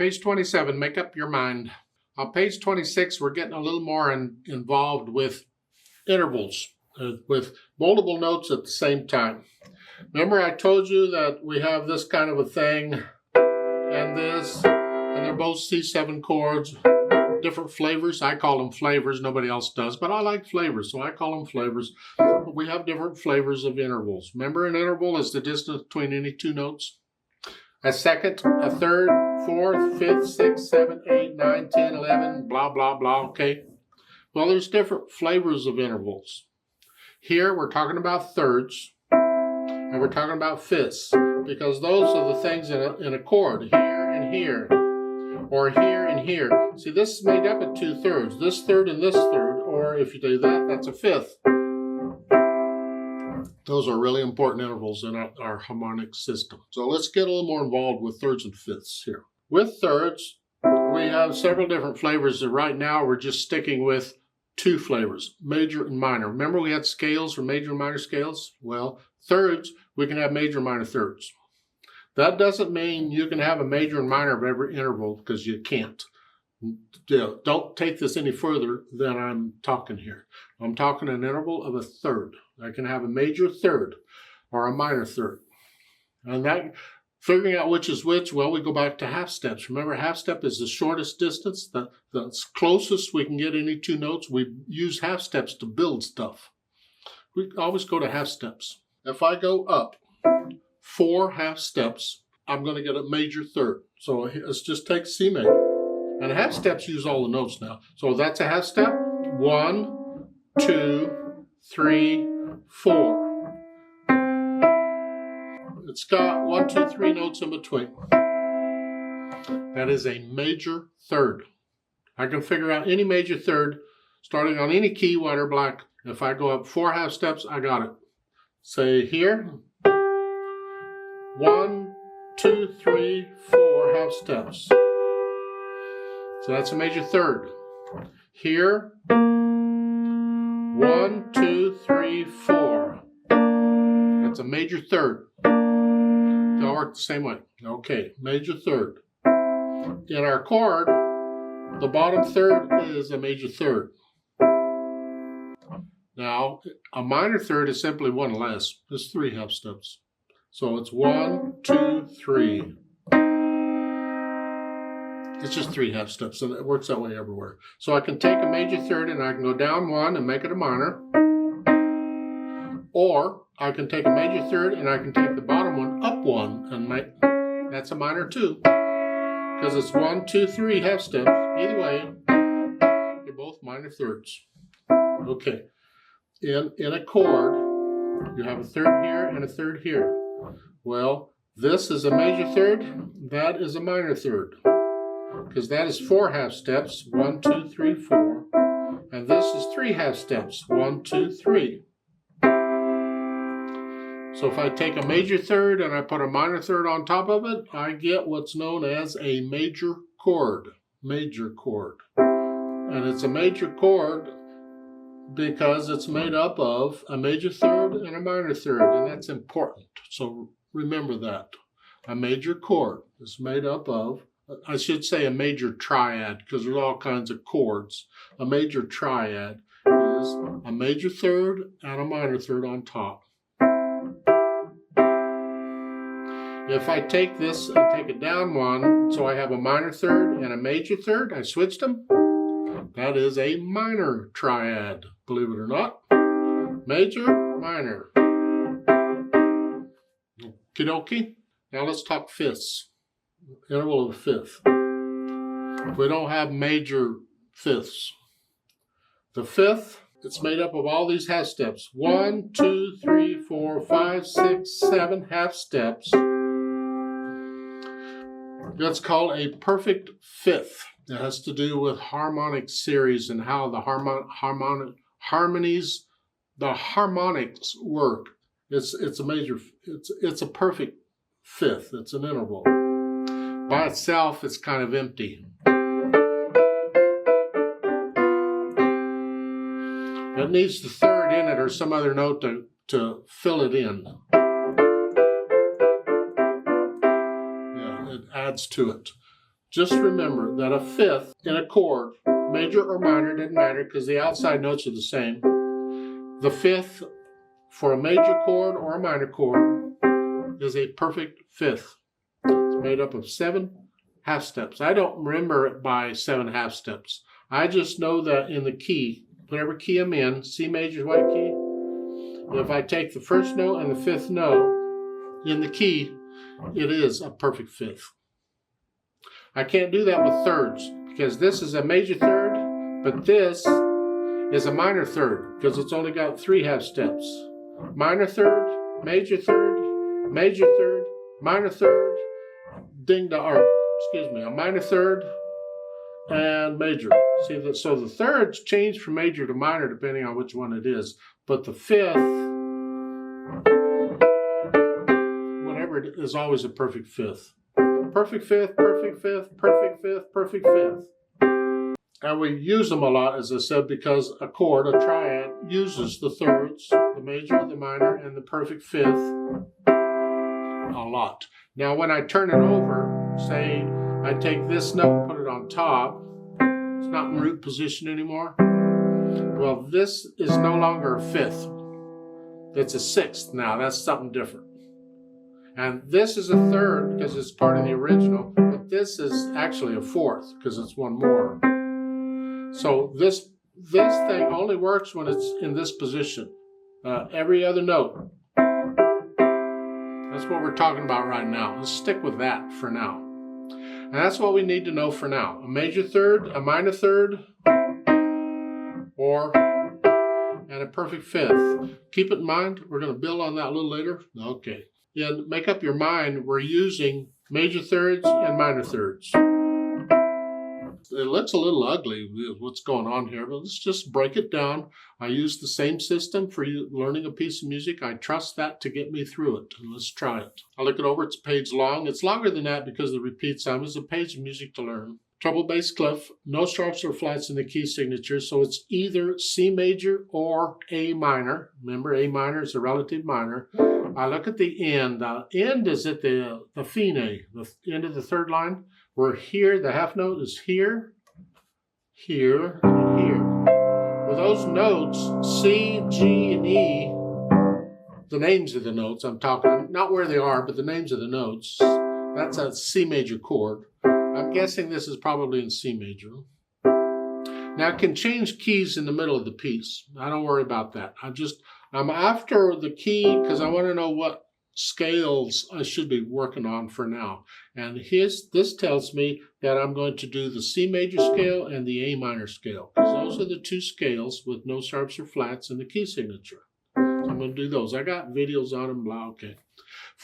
Page 27, make up your mind. On page 26, we're getting a little more involved with intervals, with multiple notes at the same time. Remember I told you that we have this kind of a thing and this, and they're both C7 chords, different flavors. I call them flavors, nobody else does, but I like flavors, so I call them flavors. But we have different flavors of intervals. Remember, an interval is the distance between any two notes. A second, a third, fourth, fifth, sixth, seventh, 8, 9, 10, 11, blah, blah, blah, okay? Well, there's different flavors of intervals. Here, we're talking about thirds, and we're talking about fifths, because those are the things in a chord, here and here, or here and here. See, this is made up of 2 thirds, this third and this third, or if you do that, that's a fifth. Those are really important intervals in our harmonic system. So let's get a little more involved with thirds and fifths here. With thirds, we have several different flavors, and right now we're just sticking with 2 flavors, major and minor. Remember we had scales for major and minor scales? Well, thirds, we can have major and minor thirds. That doesn't mean you can have a major and minor of every interval, because you can't. Don't take this any further than I'm talking here. I'm talking an interval of a third. I can have a major third or a minor third. And that, figuring out which is which, well, we go back to half steps. Remember, half step is the shortest distance, the closest we can get any 2 notes. We use half steps to build stuff. We always go to half steps. If I go up 4 half steps, I'm going to get a major third. So let's just take C major. And half steps use all the notes now. So that's a half step. 1, 2, 3, 4. It's got 1, 2, 3 notes in between. That is a major third. I can figure out any major third starting on any key, white or black. If I go up 4 half steps, I got it. Say here, 1, 2, 3, 4 half steps. So that's a major third. Here, 1, 2, 3, 4. That's a major third. They all work the same way. Okay, major third. In our chord, the bottom third is a major third. Now, a minor third is simply 1 less. It's 3 half steps. So it's 1, 2, 3. It's just 3 half steps, and it works that way everywhere. So I can take a major third and I can go down 1 and make it a minor. Or I can take a major third and I can take the bottom one up 1 and make, that's a minor too. Because it's 1, 2, 3 half steps. Either way, they're both minor thirds. Okay. In a chord, you have a third here and a third here. Well, this is a major third, that is a minor third. Because that is 4 half steps, 1, 2, 3, 4. And this is 3 half steps, 1, 2, 3. So if I take a major third and I put a minor third on top of it, I get what's known as a major chord. Major chord. And it's a major chord because it's made up of a major third and a minor third, and that's important. So remember that. A major chord is made up of, I should say a major triad, because there's all kinds of chords. A major triad is a major third and a minor third on top. If I take this and take it down 1, so I have a minor third and a major third, I switched them. That is a minor triad, believe it or not. Major, minor. Okie dokie. Now let's talk fifths. Interval of a fifth. We don't have major fifths. The fifth, it's made up of all these half steps. 1, 2, 3, 4, 5, 6, 7 half steps. That's called a perfect fifth. It has to do with harmonic series and how the harmonics work. It's a major. It's a perfect fifth. It's an interval. By itself, it's kind of empty. It needs the third in it or some other note to fill it in. Yeah, it adds to it. just remember that a fifth in a chord, major or minor, doesn't matter because the outside notes are the same. The fifth for a major chord or a minor chord is a perfect fifth. It's made up of 7 half steps. I don't remember it by 7 half steps. I just know that in the key, whatever key I'm in, C major, white key, if I take the first note and the 5th note in the key, it is a perfect fifth. I can't do that with thirds because this is a major third, but this is a minor third because it's only got 3 half steps. Minor third, major third, major third, minor third, a minor third and major. See, so the thirds change from major to minor depending on which one it is, but the fifth, whatever it is, always a perfect fifth. Perfect fifth, perfect fifth, perfect fifth, perfect fifth. And we use them a lot, as I said, because a chord, a triad, uses the thirds, the major, the minor, and the perfect fifth a lot. Now, when I turn it over, say I take this note, put it on top, it's not in root position anymore. Well, this is no longer a fifth. It's a 6th now. That's something different. And this is a third because it's part of the original, but this is actually a 4th because it's one more. So this thing only works when it's in this position. Every other note. That's what we're talking about right now. Let's stick with that for now. And that's what we need to know for now. A major third, a minor third, and a perfect fifth. Keep it in mind. We're going to build on that a little later. Okay. And make up your mind, we're using major thirds and minor thirds. It looks a little ugly, what's going on here, but let's just break it down. I use the same system for you learning a piece of music. I trust that to get me through it. And let's try it. I look it over. It's a page long. It's longer than that because of the repeat sound. It's a page of music to learn. Treble bass clef, no sharps or flats in the key signature, so it's either C major or A minor. Remember, A minor is a relative minor. I look at the end. The end is at the fine, the end of the third line. We're here, the half note is here, here, and here. With those notes, C, G, and E, the names of the notes I'm talking, not where they are, but the names of the notes, that's a C major chord. I'm guessing this is probably in C major. Now I can change keys in the middle of the piece. I don't worry about that. I'm after the key because I want to know what scales I should be working on for now. And this tells me that I'm going to do the C major scale and the A minor scale, because those are the 2 scales with no sharps or flats in the key signature. So I'm going to do those. I got videos on them, blah, okay.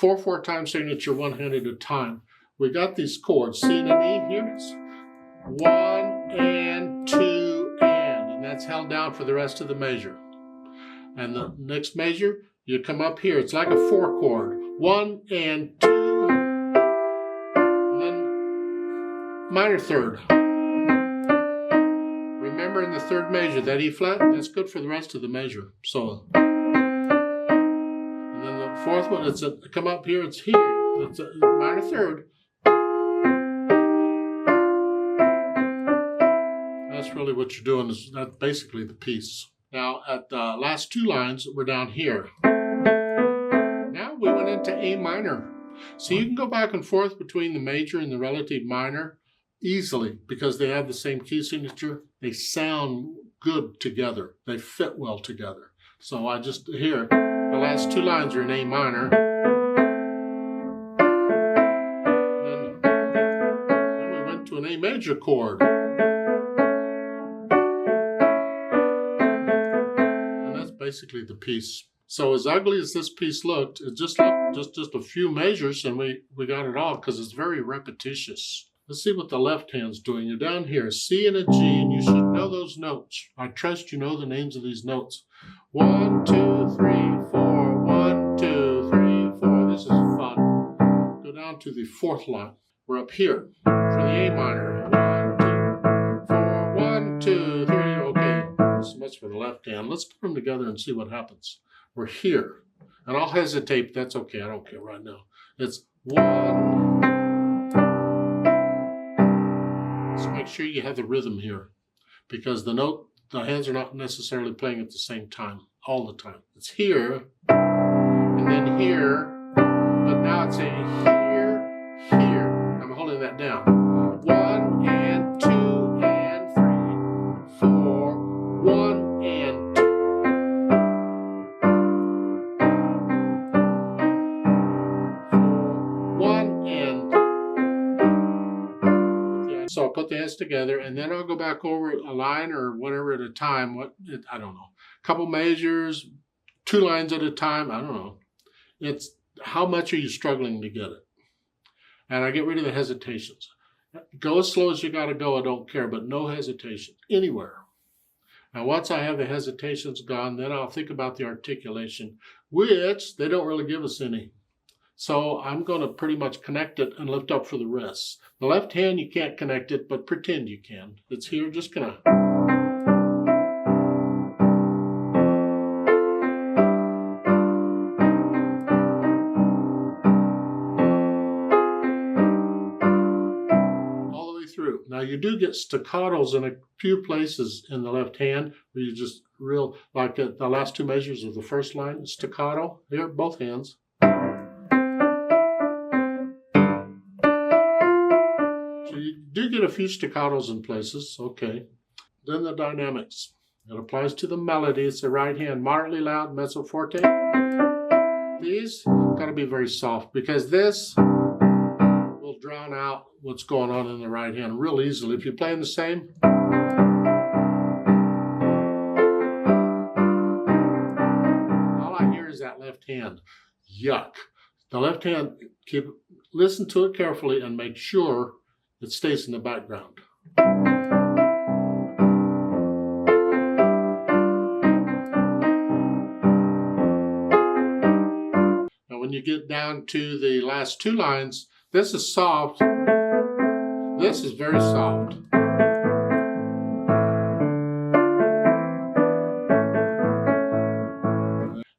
4/4 time signature, 1 hand at a time. We got these chords, C and an E here. It's 1 and 2 and that's held down for the rest of the measure. And the next measure, you come up here. It's like a 4 chord. 1 and 2, and then minor third. Remember in the third measure, that E flat, that's good for the rest of the measure. So, and then the 4th one, come up here, it's here. It's a minor third. That's really what you're doing. That's basically the piece. Now, at the last 2 lines, we're down here. Now we went into A minor. So you can go back and forth between the major and the relative minor easily because they have the same key signature. They sound good together. They fit well together. So I just, here, the last 2 lines are in A minor. Then we went to an A major chord. Basically the piece. So as ugly as this piece looked, it just looked just a few measures and we got it all because it's very repetitious. Let's see what the left hand's doing. You're down here, C and a G, and you should know those notes. I trust you know the names of these notes. 1, 2, 3, 4, 1, 2, 3, 4. This is fun. Go down to the 4th line. We're up here for the A minor. 1, 2, 3, 4, 1, 2, 3. Okay. So much for the left hand. Let's put them together and see what happens. We're here. And I'll hesitate, but that's okay. I don't care right now. It's 1, make sure you have the rhythm here, because the hands are not necessarily playing at the same time all the time. It's here, and then here, but now it's a here, here. I'm holding that down. 1 and 2 and 3, 4, 1 and 2. 1 and 2. So I'll put the hands together, and then I'll go back over a line or whatever at a time. I don't know. A couple measures, 2 lines at a time. I don't know. It's how much are you struggling to get it? And I get rid of the hesitations. Go as slow as you got to go. I don't care, but no hesitation anywhere. Now, once I have the hesitations gone, then I'll think about the articulation, which they don't really give us any. So I'm going to pretty much connect it and lift up for the rest. The left hand, you can't connect it, but pretend you can. It's here, just going to. All the way through. Now you do get staccatos in a few places in the left hand, where you just like the last 2 measures of the first line, staccato, here, both hands. You do get a few staccatos in places, okay. Then the dynamics. It applies to the melody. It's the right hand, moderately loud, mezzo forte. These got to be very soft, because this will drown out what's going on in the right hand real easily. If you're playing the same, all I hear is that left hand. Yuck. The left hand, listen to it carefully and make sure it stays in the background. Now when you get down to the last 2 lines, this is soft. This is very soft.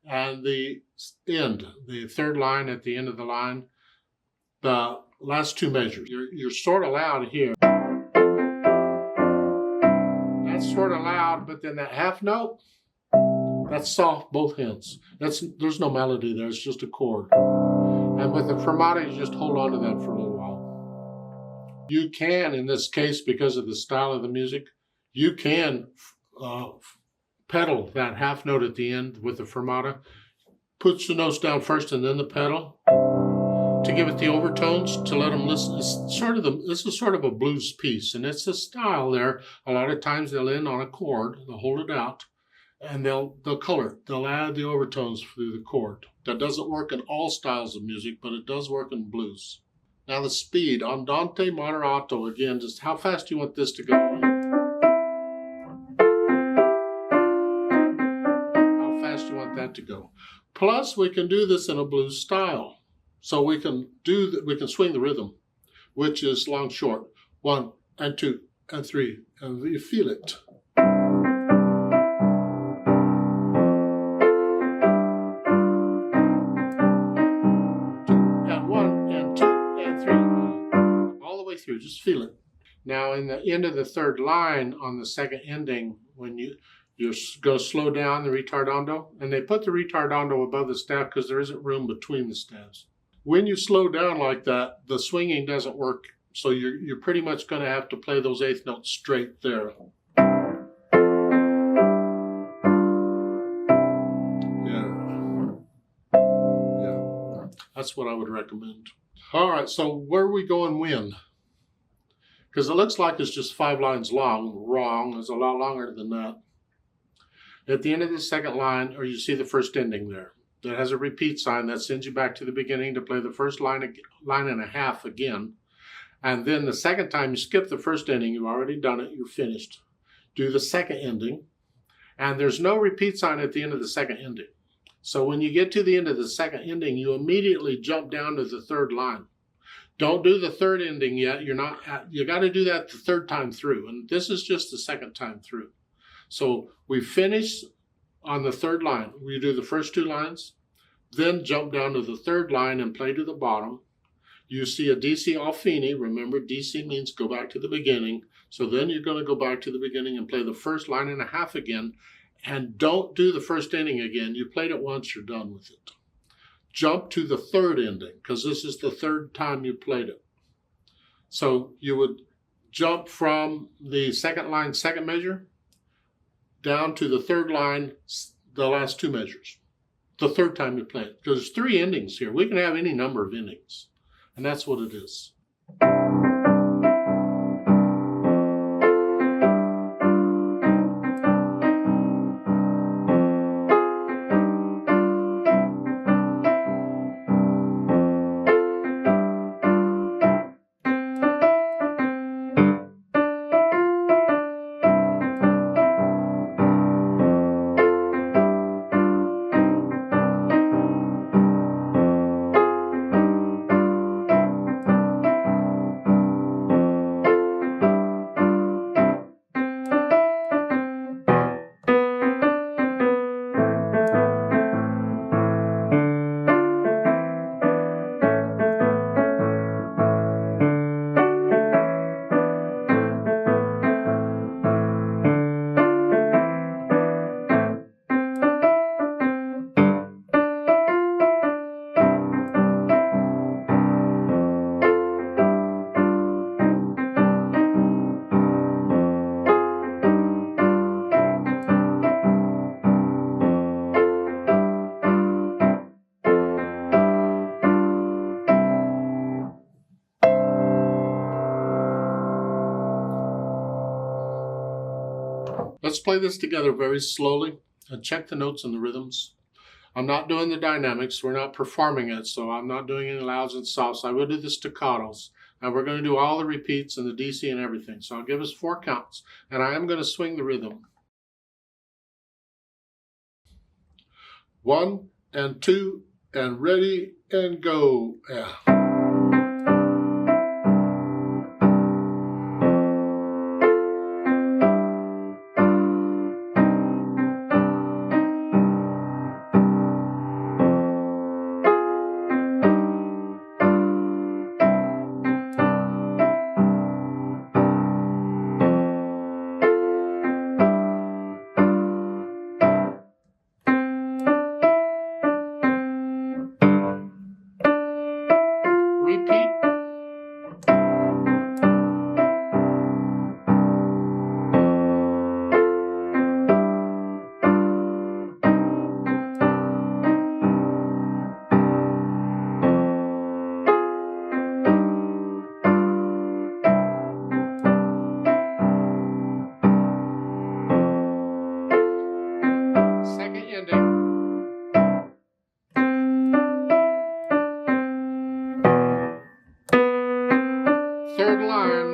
And the end, the 3rd line at the end of the line, the last 2 measures. You're sort of loud here. That's sort of loud, but then that half note, that's soft, both hands. There's no melody there, it's just a chord. And with the fermata, you just hold on to that for a little while. You can, in this case, because of the style of the music, you can pedal that half note at the end with the fermata. Puts the notes down first and then the pedal, to give it the overtones, to let them listen. This is sort of a blues piece, and it's a style there. A lot of times they'll end on a chord, they'll hold it out, and they'll color it. They'll add the overtones through the chord. That doesn't work in all styles of music, but it does work in blues. Now the speed, andante moderato, again, just how fast do you want this to go? How fast do you want that to go? Plus, we can do this in a blues style. So we can swing the rhythm, which is long short. 1 and 2 and 3, and you feel it. And 1 and 2 and 3, all the way through. Just feel it. Now, in the end of the 3rd line on the 2nd ending, when you're going to slow down the ritardando, and they put the ritardando above the staff because there isn't room between the staves. When you slow down like that, the swinging doesn't work, so you're pretty much going to have to play those 8th notes straight there. Yeah. That's what I would recommend. All right, so where are we going when? Because it looks like it's just 5 lines long. Wrong. It's a lot longer than that. At the end of the 2nd line, or you see the 1st ending there, that has a repeat sign that sends you back to the beginning to play the first line and a half again. And then the 2nd time you skip the 1st ending, you've already done it, you're finished. Do the 2nd ending, and there's no repeat sign at the end of the 2nd ending. So when you get to the end of the 2nd ending, you immediately jump down to the 3rd line. Don't do the 3rd ending yet. You got to do that the 3rd time through, and this is just the 2nd time through. So we finish on the 3rd line. We do the first 2 lines, then jump down to the 3rd line and play to the bottom. You see a DC Alfini. Remember, DC means go back to the beginning. So then you're going to go back to the beginning and play the first line and a half again. And don't do the first ending again. You played it once, you're done with it. Jump to the third ending, because this is the third time you played it. So you would jump from the second line, second measure, down to the third line, the last two measures. The third time you play it. Because there's three endings here. We can have any number of endings. And that's what it is. Let's play this together very slowly and check the notes and the rhythms. I'm not doing the dynamics. We're not performing it, so I'm not doing any louds and softs. I will do the staccatos. And we're going to do all the repeats and the DC and everything. So I'll give us 4 counts. And I am going to swing the rhythm. 1 and 2 and ready and go. Yeah. Repeat. Second ending. Third line.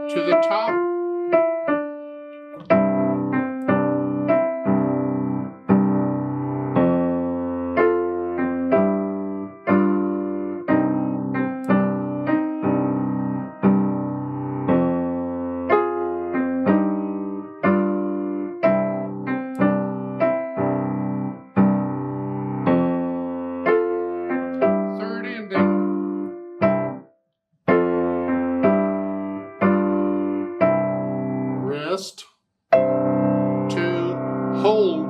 To the top. Third ending. Rest, 2, hold.